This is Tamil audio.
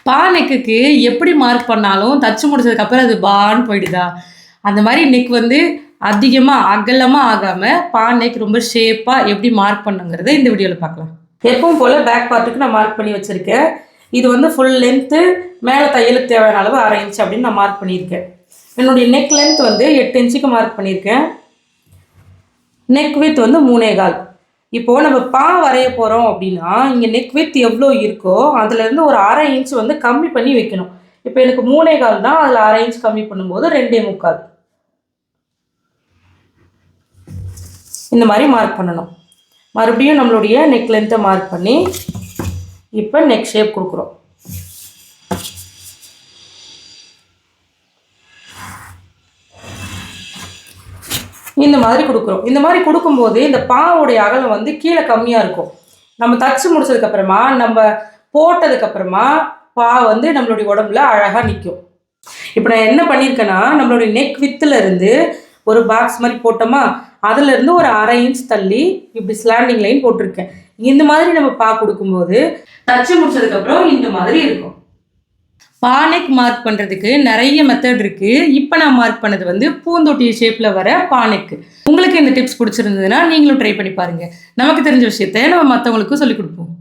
பா நெக்குக்கு எப்படி மார்க் பண்ணாலும் தச்சு முடிச்சதுக்கப்புறம் அது பான்னு போயிடுதா? அந்த மாதிரி நெக் வந்து அதிகமாக அகலமாக ஆகாமல் பா நெக் ரொம்ப ஷேப்பாக எப்படி மார்க் பண்ணுங்கிறத இந்த வீடியோவில் பார்க்கலாம். எப்பவும் போல் பேக் பார்ட்டுக்கு நான் மார்க் பண்ணி வச்சுருக்கேன். இது வந்து ஃபுல் லென்த்து, மேலே தையலுக்கு தேவையான அளவு 1/2 இன்ச் அப்படின்னு நான் மார்க் பண்ணியிருக்கேன். என்னுடைய நெக் லென்த் வந்து 8 இன்ச்சுக்கு மார்க் பண்ணியிருக்கேன். நெக் வித் வந்து 3.25. இப்போது நம்ம பா வரைய போகிறோம் அப்படின்னா இங்கே நெக் வித் எவ்வளோ இருக்கோ அதுலேருந்து ஒரு 1/2 இன்ச் வந்து கம்மி பண்ணி வைக்கணும். இப்போ எனக்கு 3.25 தான், அதில் 1/2 இன்ச் கம்மி பண்ணும்போது 2.25 இந்த மாதிரி மார்க் பண்ணணும். மறுபடியும் நம்மளுடைய நெக் லென்த்தை மார்க் பண்ணி இப்போ நெக் ஷேப் கொடுக்குறோம். இந்த மாதிரி கொடுக்குறோம். இந்த மாதிரி கொடுக்கும்போது இந்த பாவுடைய அகலம் வந்து கீழே கம்மியாக இருக்கும். நம்ம தச்சு முடிச்சதுக்கப்புறமா நம்ம போட்டதுக்கப்புறமா பா வந்து நம்மளுடைய உடம்புல அழகாக நிற்கும். இப்போ நான் என்ன பண்ணியிருக்கேன்னா நம்மளுடைய நெக் வித்தில் இருந்து ஒரு பாக்ஸ் மாதிரி போட்டோமா, அதுலேருந்து ஒரு 1/2 இன்ச் தள்ளி இப்படி ஸ்லாண்டிங் லைன் போட்டிருக்கேன். இந்த மாதிரி நம்ம பா கொடுக்கும்போது தச்சு முடிச்சதுக்கப்புறம் இந்த மாதிரி இருக்கும். பா நெக் மார்க் பண்ணுறதுக்கு நிறைய மெத்தட் இருக்குது. இப்போ நான் மார்க் பண்ணது வந்து பூந்தொட்டி ஷேப்பில் வர பா நெக்கு. உங்களுக்கு இந்த டிப்ஸ் பிடிச்சிருந்ததுன்னா நீங்களும் ட்ரை பண்ணி பாருங்கள். நமக்கு தெரிஞ்ச விஷயத்தை நம்ம மற்றவங்களுக்கும் சொல்லிக் கொடுப்போம்.